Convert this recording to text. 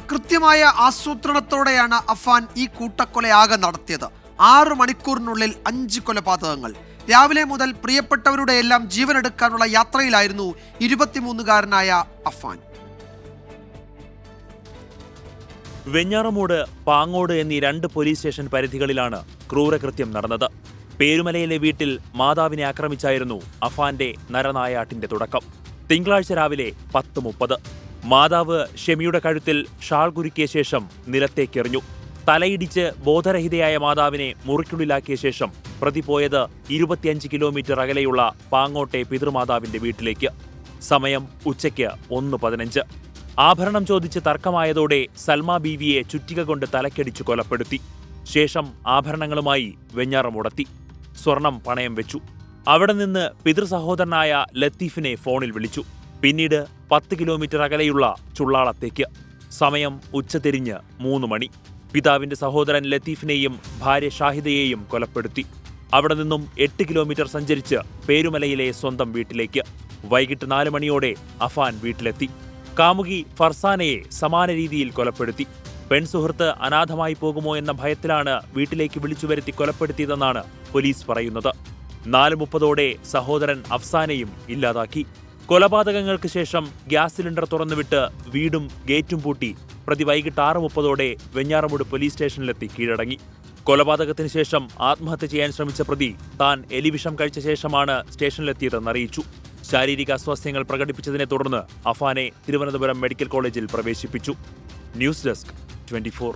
കൃത്യമായ ആസൂത്രണത്തോടെയാണ് അഫാൻ ഈ കൂട്ടക്കൊലയാകെ നടത്തിയത്. 6 മണിക്കൂറിനുള്ളിൽ 5 കൊലപാതകങ്ങൾ. രാവിലെ മുതൽ പ്രിയപ്പെട്ടവരുടെ എല്ലാം ജീവനെടുക്കാനുള്ള യാത്രയിലായിരുന്നു 23-കാരനായ അഫാൻ. വെഞ്ഞാറമൂട്, പാങ്ങോട് എന്നീ 2 പോലീസ് സ്റ്റേഷൻ പരിധികളിലാണ് ക്രൂരകൃത്യം നടന്നത്. പേരുമലയിലെ വീട്ടിൽ മാതാവിനെ ആക്രമിച്ചായിരുന്നു അഫാന്റെ നരനായാട്ടിന്റെ തുടക്കം. തിങ്കളാഴ്ച രാവിലെ 10:30 മാതാവ് ഷെമിയുടെ കഴുത്തിൽ ഷാൾ കുരുക്കിയ ശേഷം നിലത്തേക്കെറിഞ്ഞു. തലയിടിച്ച് ബോധരഹിതയായ മാതാവിനെ മുറിക്കുള്ളിലാക്കിയ ശേഷം പ്രതി പോയത് 25 കിലോമീറ്റർ അകലെയുള്ള പാങ്ങോട്ടെ പിതൃമാതാവിന്റെ വീട്ടിലേക്ക്. സമയം ഉച്ചയ്ക്ക് 1:15. ആഭരണം ചോദിച്ച് തർക്കമായതോടെ സൽമ ബീവിയെ ചുറ്റിക കൊണ്ട് തലക്കടിച്ചു കൊലപ്പെടുത്തി. ശേഷം ആഭരണങ്ങളുമായി വെഞ്ഞാറമൂടെത്തി. സ്വർണം പണയം വെച്ചു. അവിടെ നിന്ന് പിതൃസഹോദരനായ ലത്തീഫിനെ ഫോണിൽ വിളിച്ചു. പിന്നീട് 10 കിലോമീറ്റർ അകലെയുള്ള ചുള്ളാളത്തേക്ക്. സമയം ഉച്ചതിരിഞ്ഞ് 3 മണി. പിതാവിന്റെ സഹോദരൻ ലത്തീഫിനെയും ഭാര്യ ഷാഹിദയെയും കൊലപ്പെടുത്തി. അവിടെ നിന്നും 8 കിലോമീറ്റർ സഞ്ചരിച്ച് പേരുമലയിലെ സ്വന്തം വീട്ടിലേക്ക്. വൈകിട്ട് 4 മണിയോടെ അഫാൻ വീട്ടിലെത്തി. കാമുകി ഫർസാനയെ സമാന രീതിയിൽ കൊലപ്പെടുത്തി. പെൺസുഹൃത്ത് അനാഥമായി പോകുമോ എന്ന ഭയത്തിലാണ് വീട്ടിലേക്ക് വിളിച്ചുവരുത്തി കൊലപ്പെടുത്തിയതെന്നാണ് പോലീസ് പറയുന്നത്. 4:30 സഹോദരൻ അഫ്സാനെയും ഇല്ലാതാക്കി. കൊലപാതകങ്ങൾക്ക് ശേഷം ഗ്യാസ് സിലിണ്ടർ തുറന്നുവിട്ട് വീടും ഗേറ്റും പൂട്ടി പ്രതി വൈകിട്ട് 6:30 വെഞ്ഞാറമൂട് പോലീസ് സ്റ്റേഷനിലെത്തി കീഴടങ്ങി. കൊലപാതകത്തിന് ശേഷം ആത്മഹത്യ ചെയ്യാൻ ശ്രമിച്ച പ്രതി താൻ എലിവിഷം കഴിച്ച ശേഷമാണ് സ്റ്റേഷനിലെത്തിയതെന്നറിയിച്ചു. ശാരീരിക അസ്വാസ്ഥ്യങ്ങൾ പ്രകടിപ്പിച്ചതിനെ തുടർന്ന് അഫാനെ തിരുവനന്തപുരം മെഡിക്കൽ കോളേജിൽ പ്രവേശിപ്പിച്ചു. News desk 24.